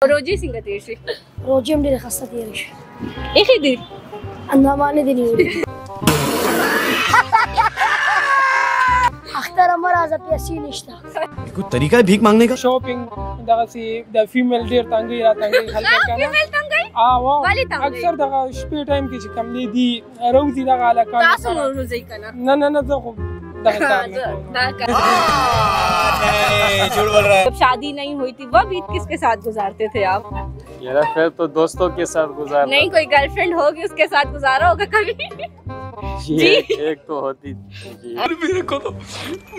రోజు సింగతేసి రోజు امدي خاصة تيرش اخي دي انا ما ندني اختار مرة ذا بياسين اشتا कोई तरीका है भीख मांगने का? शॉपिंग दगासी द फीमेल डेर तंगी या तंगी हल्का का फीमेल तंगई वाह वाली तंगई अक्सर दगा स्पे टाइम की कम ली दी रोजी दगा ला का तासु रोजी कना ना दगा दगा झूठ बोल रहा है। जब शादी नहीं हुई थी वह ईद किसके साथ गुजारते थे आप? यार फिर तो दोस्तों के साथ गुजारना। नहीं कोई गर्लफ्रेंड होगी उसके साथ गुजारा होगा कभी? जी एक तो होती जी।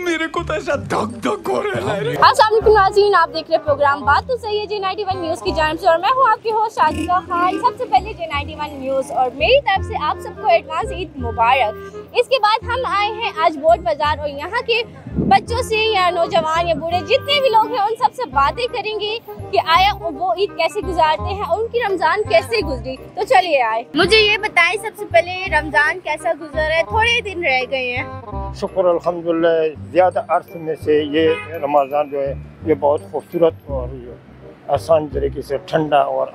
मेरे को तो ऐसा धक धक हो रहा है। अस्सलाम वालेकुम नाज़रीन, आप देख रहे प्रोग्राम बात तो सही है J91 न्यूज़ की जानिब से और मैं हूँ आपकी होस्ट शादिका खान। सबसे पहले J91 न्यूज़ और मेरी तरफ से आप सबको एडवांस ईद मुबारक। इसके बाद हम आए हैं आज बोट बाजार और यहाँ के बच्चों से या नौजवान या बूढ़े जितने भी लोग हैं उन सबसे बातें करेंगे कि आया वो ईद कैसे गुजारते हैं और उनकी रमजान कैसे गुजरी। तो चलिए आए, मुझे ये बताएं सबसे पहले रमजान कैसा गुजरा है? थोड़े दिन रह गए हैं। शुक्र अल्हम्दुलिल्लाह, ज़्यादा अर्थ में से ये रमज़ान जो है ये बहुत खूबसूरत और आसान तरीके से ठंडा और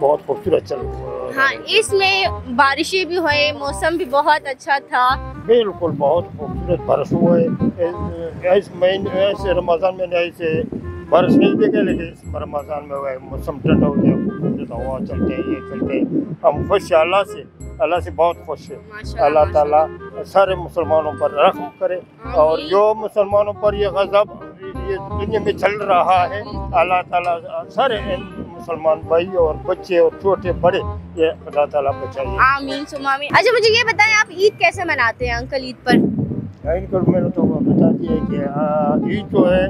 बहुत खूबसूरत चल रहा है। हाँ, इसमें बारिशें भी हुई, मौसम भी बहुत अच्छा था। बिल्कुल बहुत खूबसूरत बारिश हुए। इस महीने ऐसे रमज़ान में ऐसे बारिश नहीं देखे, लेकिन इस रमज़ान में हुआ मौसम ठंडा हो गया, खूबसूरत हवा चलते ये चलते हम खुश हैं। अल्लाह से बहुत खुश है। अल्लाह ताला सारे मुसलमानों पर रहम करे और जो मुसलमानों पर ये गज़ब ये दुनिया में चल रहा है, अल्लाह ताला सारे मुसलमान भाई और बच्चे और छोटे बड़े ये अल्लाह ताला बचाइए। आमीन सुम्मा आमीन। अच्छा मुझे ये बताएं आप ईद कैसे मनाते हैं अंकल? ईद पर इनको मैंने तो बता दिया कि ईद जो है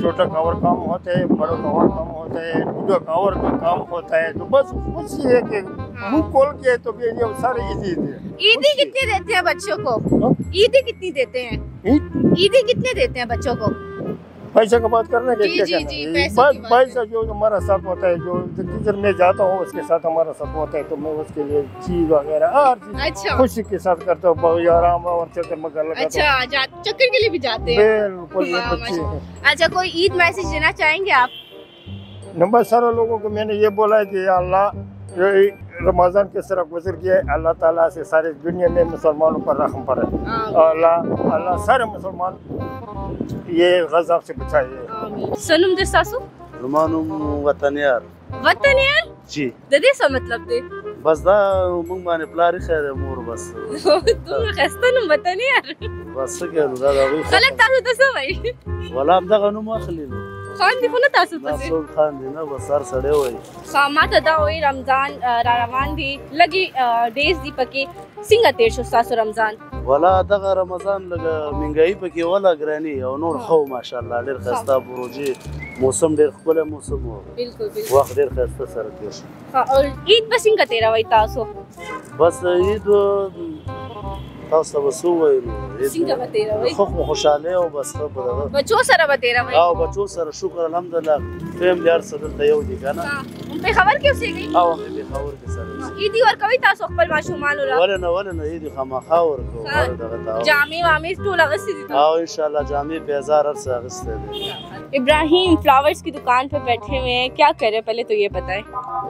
छोटा कावर काम होता है, बड़ा कावर काम होता है, बूढ़ा कावर का काम होता है। तो बस खुशी है कि मुंह खोल के तो ये सारे ईद है। ईदी कितनी देते हैं बच्चों को? ईदी कितनी देते हैं? ईदी कितने देते हैं बच्चों को? पैसे का बात करना जी, क्या जी, करना जी, है? बस पैसा जो हमारा साथ होता है, जो टीचर में जाता हूँ उसके साथ हमारा साथ होता है, तो मैं उसके लिए चीज वगैरह हर चीज अच्छा खुशी के साथ करता हूँ। बहुत आराम और चक्कर मगर लगाता अच्छा चक्कर के लिए भी जाते हूँ। हैं? बिल्कुल ये वाह, बच्चे हैं। अच्छा कोई ईद मैसेज देना चाहेंगे आप? नंबर सारे लोगों को मैंने ये बोला है कि अल्लाह जो रमज़ान किस तरह गुजर गया, अल्लाह ताला से सारी दुनिया में मुसलमानों पर रहम करे। अल्लाह सारे मुसलमान ये गज़ब से बचाइए। सनम दे सासू रुमानुम वतन यार जी दे सो मतलब दे बस दा मुंग माने प्लारी खैर मोर बस तुम खस्तन वतन यार बस के दा गलत तारू दसो भाई वला अब दा नु मखली खान दी खुना तासु पसे नासो खान दी ना बस सर सड़े होई खामा तदा होई रमजान रवान दी लगी डेज दी पके सिंगा तेरशो सासु रमजान वला दगा रमजान लगा महंगाई पके वला ग्रानी और नूर खो माशाल्लाह डेर खस्ता बुरोजी मौसम डेर खुले मौसम हो बिल्कुल बिल्कुल वक्त डेर खस्ता सर के हां और ईद बसिंग का तेरा वही तासो बस ईद तासा बसु वही सिंगा बतेरा वही खो खुशाले और बस खबर बच्चों सरा बतेरा वही आओ बच्चों सर शुक्र अल्हम्दुलिल्लाह फैमिली यार सदल दयो दी गाना उन पे खबर क्यों से गई आओ हमें भी खबर के सर ईदी और कवि तासो खपल माशूमान होला वला ना ईद खमा खावर को और दगता जामी वामी टोल अगस्ती दी आओ इंशाल्लाह जामी बाजार अरसे अगस्ते दे इब्राहिम फ्लावर्स की दुकान पे बैठे हुए हैं, क्या कर रहे हैं पहले तो ये बताएं?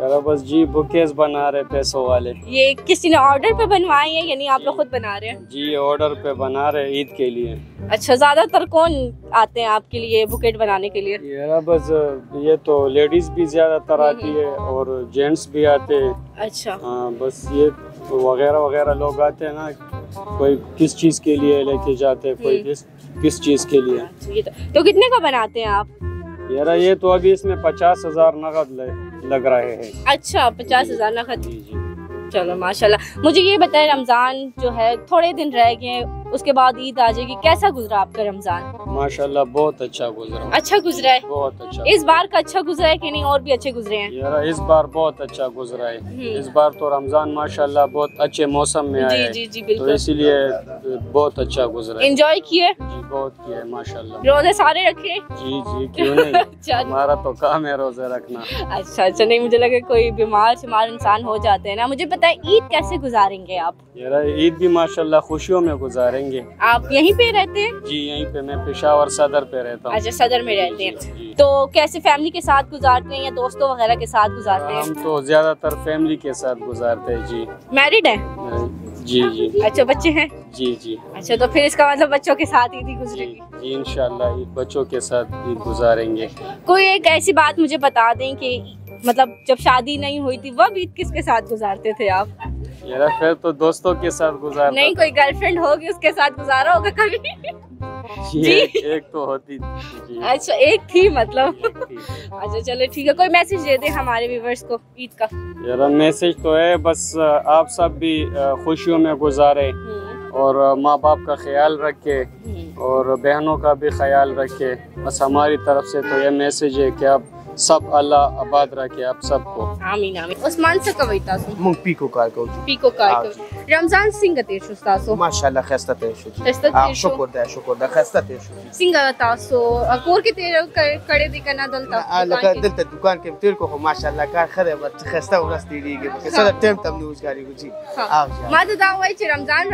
यार बस जी बुकेस बना रहे पैसों वाले। ये किसी ने ऑर्डर पे बनवाए हैं यानी आप लोग खुद बना रहे हैं? जी ऑर्डर पे बना रहे ईद के लिए। अच्छा, ज्यादातर कौन आते हैं आपके लिए बुकेट बनाने के लिए? यार बस ये तो लेडीज भी ज्यादातर आती है और जेंट्स भी आते हैं। अच्छा हाँ बस ये वगैरह वगैरह लोग आते हैं ना, कोई किस चीज के लिए लेके जाते हैं, कोई किस चीज के लिए। अच्छा, तो कितने का बनाते हैं आप? यार ये तो अभी इसमें 50,000 नकद लग रहे हैं। अच्छा 50,000 नकद। जी जी चलो माशाल्लाह। मुझे ये बताएं रमजान जो है थोड़े दिन रह गए, उसके बाद ईद आ जाएगी, कैसा गुजरा आपका रमजान? माशाल्लाह बहुत अच्छा गुजरा। अच्छा गुजरा है? बहुत अच्छा। इस बार का अच्छा गुजरा है कि नहीं और भी अच्छे गुजरे हैं? यार इस बार बहुत अच्छा गुजरा है। इस बार तो रमजान माशाल्लाह बहुत अच्छे मौसम में आया है। जी जी बिल्कुल। तो इसीलिए बहुत अच्छा गुजरा है। एंजॉय किए? जी बहुत किया माशाल्लाह। रोजे सारे रखे? जी जी क्यों नहीं हमारा तो काम है रोजे रखना। अच्छा अच्छा, नहीं मुझे लगा कोई बीमार शिमार इंसान हो जाते हैं ना। मुझे पता है ईद कैसे गुजारेंगे आप? यार ईद भी माशाल्लाह खुशियों में गुजारेंगे। गुजारेंगे। आप यहीं पे रहते हैं? जी यहीं पे, मैं पेशावर सदर पे रहता हूँ। अच्छा, सदर में रहते हैं। जी। तो कैसे फैमिली के साथ गुजारते हैं या दोस्तों वगैरह के साथ गुजारते हैं? हम तो ज्यादातर फैमिली के साथ गुजारते हैं जी। मैरिड है? जी जी। अच्छा, बच्चे हैं? जी जी। अच्छा, तो फिर इसका मतलब बच्चों के साथ ईद ही जी गुजरेगी। जी इंशाल्लाह ईद बच्चों के साथ ईद गुजारेंगे। कोई एक ऐसी बात मुझे बता दें कि मतलब जब शादी नहीं हुई थी वह ईद किसके साथ गुजारते थे आप? मेरा फिर तो दोस्तों के साथ गुजारता नहीं, कोई गर्लफ्रेंड होगी उसके साथ गुजारा होगा कभी? जी। एक तो होती जी। अच्छा, एक थी मतलब। थी। अच्छा चलो ठीक है, कोई मैसेज दे दे हमारे व्यूवर्स को ईद का। मेरा मैसेज तो है बस आप सब भी खुशियों में गुजारे और माँ बाप का ख्याल रखे और बहनों का भी ख्याल रखे। बस हमारी तरफ से तो ये मैसेज है कि आप सब अल्लाह आबाद रखे आप सबको। आमीन आमीन। उस्मान से कवितासु مونږ پیکو کار کوو पीको कार रमजान सिंह तेशु तासो ماشاءالله خسته تیر شو خسته تیر شو. شکر ده خسته تیر شو सिंह तासो कोर के तेरे कड़े दे करना दलता لکه دلته دکان کې تیر کو خو ماشاءالله کار خره بس خسته ورځ تیریږي که سره ټیم تم نوز کاری کوي ما ته دا وای چې رمضان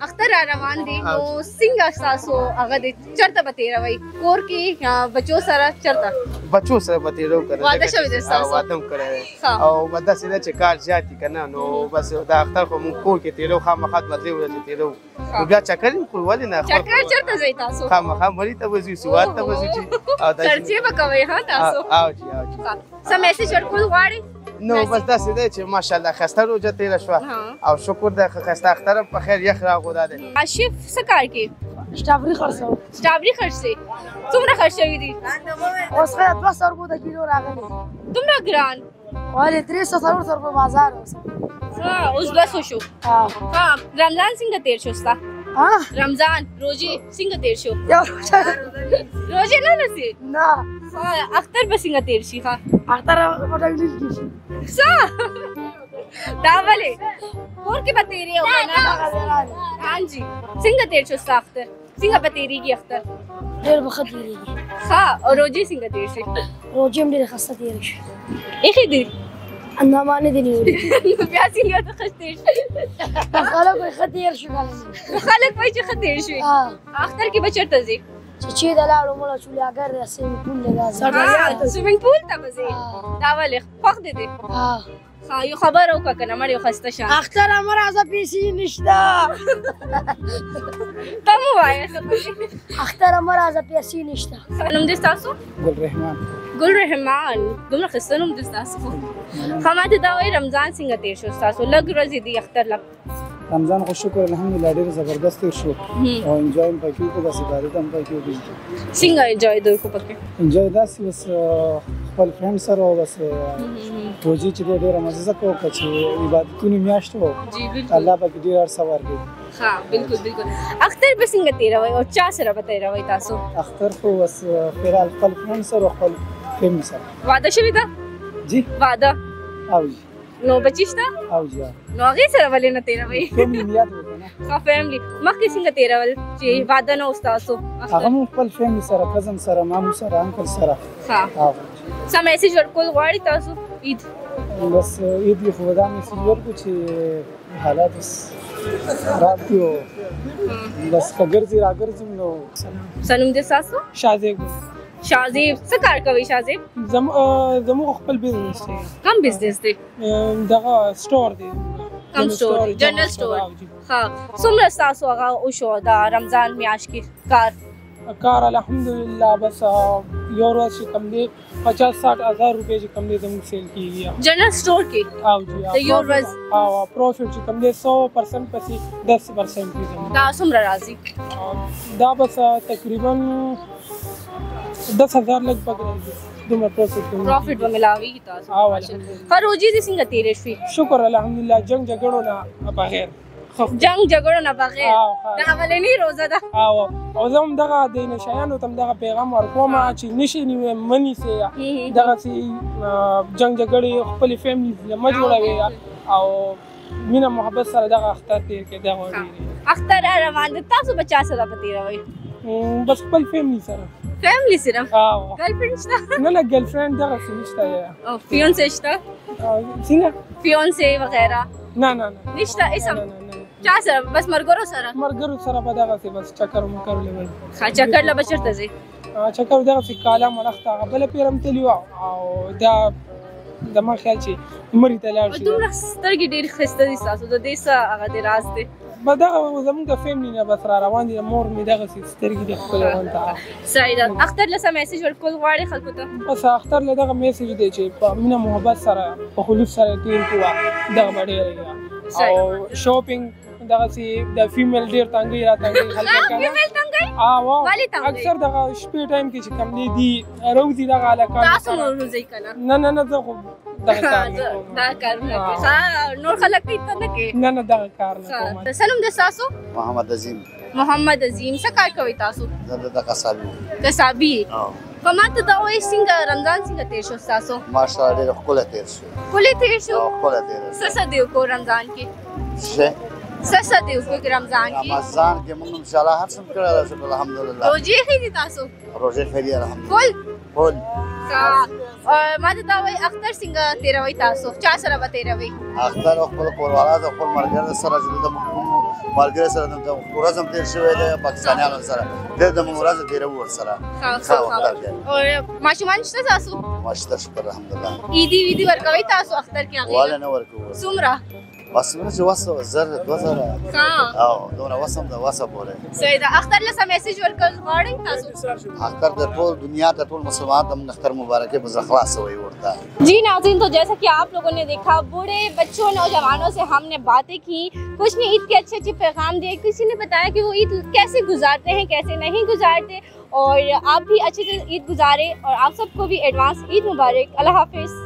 اختر را روان دي نو सिंह तासो هغه د چرته به تیر وای کور کې بچو سره چرته بچو سره به تیرو کړه واده شوی دی تاسو؟ واده هم کړی او مده سره چې کار زیاتی کنه نو بس دا اختر خو مونږ کور کې تیرو خامخا بدلې ورځې تیرو نو بیا چکر یې کول ولې نه چکر چرته ځای تاسو؟ خامخا مړی ته وځي سواد ته وځي چې او دا چرچې به کوي ها تاسو؟ او جی سم میسج ورکول غواړي؟ نو بس داسې دی چې ماشاءالله خسته روزه تیره شوه او شکر ده خسته اختر په خیر یخ راغودا ده آشف څه کار کې؟ شتابری خرڅو. سټابري خرڅ دی. څومره خرڅ شوي دي؟ اوس خیر 200 روپو د کیلو راغلی. دومره ګران؟ ولې 300 روپو بازار اوس. ها اوس 200 شو. ها رمضان څنګه تیر شو ستا؟ ها رمضان روزي څنګه تیر شو؟ یو روزي نه نسی؟ نه ها اختر به څنګه تیر شي ها؟ اختر پټګلیل کی. څه؟ دا ولې؟ کور کې به تیرې او کنه؟ ها جی څنګه تیر شو ستا اختر؟ څنګه به تیریږي اختر؟ ډېر وخت لري. ها او روزي څنګه تیر شي؟ روزي هم ډېر خسته تیر شي. ایخي دي اندامانه دي نیولې. بیا څنګه ته خسته شي؟ خلک وایي ښه تیر شو کله. خلک وایي چې ښه تیر شي. اختر کې به چېرته ځې؟ چې د لاړو مړه چولیاګر دی سویمنګ پول لګا سویمنګ پول ته به ځې؟ دا ولې خوښ دی دی؟ ها یو خبره وکړه که نه مړ یو خسته شه. اختر امه راځه پیسې نشته. ته مو وایه اختر امه راځه پیسې نشته. نوم دې ستاسو؟ ګل رحمان. ګل رحمان دومره ښایسته نوم دی ستاسو. ښه ما ته دا وایي رمضان څنګه تېر شو ستاسو؟ لږ ورځې دي اختر لا. رمضان خو شکر الحمدلله ډېر زبردست تېر شو او انجوای هم پکې وکړو بس عبادت هم پکې وکړو. څنګه انجوای دوی کو پکې؟ انجوای داسې بس خپل فرینډ سره او بس روزي چې دی ډېره مزه زه وکړه چې عبادتونو میاشت و الله پکې ډېر هر څه ورکړي. ها بالکل بالکل. اختر به څنګه تېروئ او چا سره به تېروئ تاسو؟ اختر خو بس فعلحال خپل فرینډ سره او خپل فیملي سره. واده شوې ده؟ جی واده او جی نو بچی شته؟ او جی نو هغې سره ولې نه تېروئ؟ فیملي مې یاد وکړه نه. ښه فیملي مخکې څنګه تېرول چې واده نه و ستاسو؟ هغه مو خپل فیملي سره کزن سره مامو سره انکل سره. ښه څه میسج ورکول غواړئ تاسو عید؟ بس عید یې خو دا میسج ورکړو چې حالات اوس خراب دي او بس که ګرځي راګرځي نو. څه نوم دی ستاسو؟ شازیب. شازیب څه کار کوئ شازیب؟ زموږ خپل بزنس دی. کوم بزنس دی؟ دغه سټور دی. کوم سټور دی؟ جنرل سټور. ښه څومره ستاسو هغه وشو د رمضان میاشت کې کار الحمدلله بس یو ورځ چې کوم دی 50-60 هزار روپۍ چې کوم دی زموږ سیل کېږي جنرل سټور کې او جی د یو ورځ او پروفیټ چې کوم دی 100% پسې 10% دی دا څومره راځي؟ دا بس تقریبا 10,000 لږ پکې راځي دومره پروفیټ به ملاویږي تاسو. ښه روزي دې څنګه تېرې شوې؟ شکر الحمدلله جنګ جګړو نه بغیر. جنګ جګړو نه بغیر دا اولنۍ روزه ده. او زه هم دغه د نشایانو ته هم دغه پیغام ورکوم چې نشئ مه نیسئ دغسې جنګ جګړې خپلې فیملي مه جوړوئ او مینه محبت سره دغه اختر تېر کړئ. دغه اختر روان دی تاسو به چا سره به تېروئ؟ بس خپل فیملي سره. فیملی صرف؟ گرلفرینڈ شتا؟ نه نه گرلفرینڈ دغسې نشته. فیونسے شتا؟ څنګه؟ فیونسے وغیرہ؟ نه نه نه نشته اسم؟ चा सर बस मरगरो सर مرګرو سره به دغسې بس چکر مکر لول ها چکر لا بشرته زی چکر دغسې کاله مړخته بله پیرم تلي وه او دا زما خیال چې مري ته لاړ شي دومره سترګې ډېرې ښایسته دي ستاسو د دې څه هغه دې راز دی به دغه زموږ د فیملي نه بس را روان دي مور مې دغسې سترګې دي ښکلې غونته صحیح ده اختر له څه میسج ورکول غواړې خلکو ته بس اختر له دغه میسج دی چې په مینه محبت سره په خلوص سره تېر کړو دغه به ډېره او شاپینګ دغسې د فیمیل ډېر تنګۍ را تنګۍ خلک فیمیل تنګۍ ولې تنګۍ اکثر دغه شپې ټایم کې چې کوم دی دي روزي دغه هلکان تاسو نور روزئ که نه نه زه خو دغه کار نه کوم دا کارونه کوي نور خلک کوي ته نه کوې نه دغه کار نه کوم سلام د ستاسو محمد عظیم محمد عظیم څه کار کوئ تاسو زه د قصابي قصابي په ما ته دا وایي څنګه رمضان څنګه تېر شو ستاسو ماشاءالله ډېر ښکلی تېر شو ښکلی تېر شو ښکلی تېر څه څه دی وکړو رمضان کې څه دی وکړو رمضان کې رمضان کې موږ انشاءالله هر څه کړی ده شکر الحمدلله روژې ښې دي تاسو روژې ښې دي الحمدلله فل ما ته دا وایي اختر څنګه تېروئ تاسو چا سره به تېروئ اختر خپل کوروالا د خپل ملګرو سره چې د ملګرو سره د ورځ هم تېر شوی دی پاکستانیانو سره ډېر د موږ ورځ تېروو ورسره ماشومان شته تاسو ماشته شکر الحمدلله عیدي ویدي ورکوئ تاسو اختر کې هغې واله نه ورکوو څومره بس موږ چې وس 2000 او دومره وسم د وسه پورې صحیح ده اختر له څه میسج ورکول غواړئ تاسو اختر د ټول دنیا ته ټول مسلمان ته اختر مبارکي په خلاص وي ورته जी नाज़रीन तो जैसा कि आप लोगों ने देखा बूढ़े बच्चों नौजवानों से हमने बातें की कुछ ने ईद के अच्छे पैगाम दिए किसी ने बताया कि वो ईद कैसे गुजारते हैं कैसे नहीं गुजारते और आप भी अच्छे से ईद गुजारें और आप सबको भी एडवांस ईद मुबारक अल्लाह हाफिज़।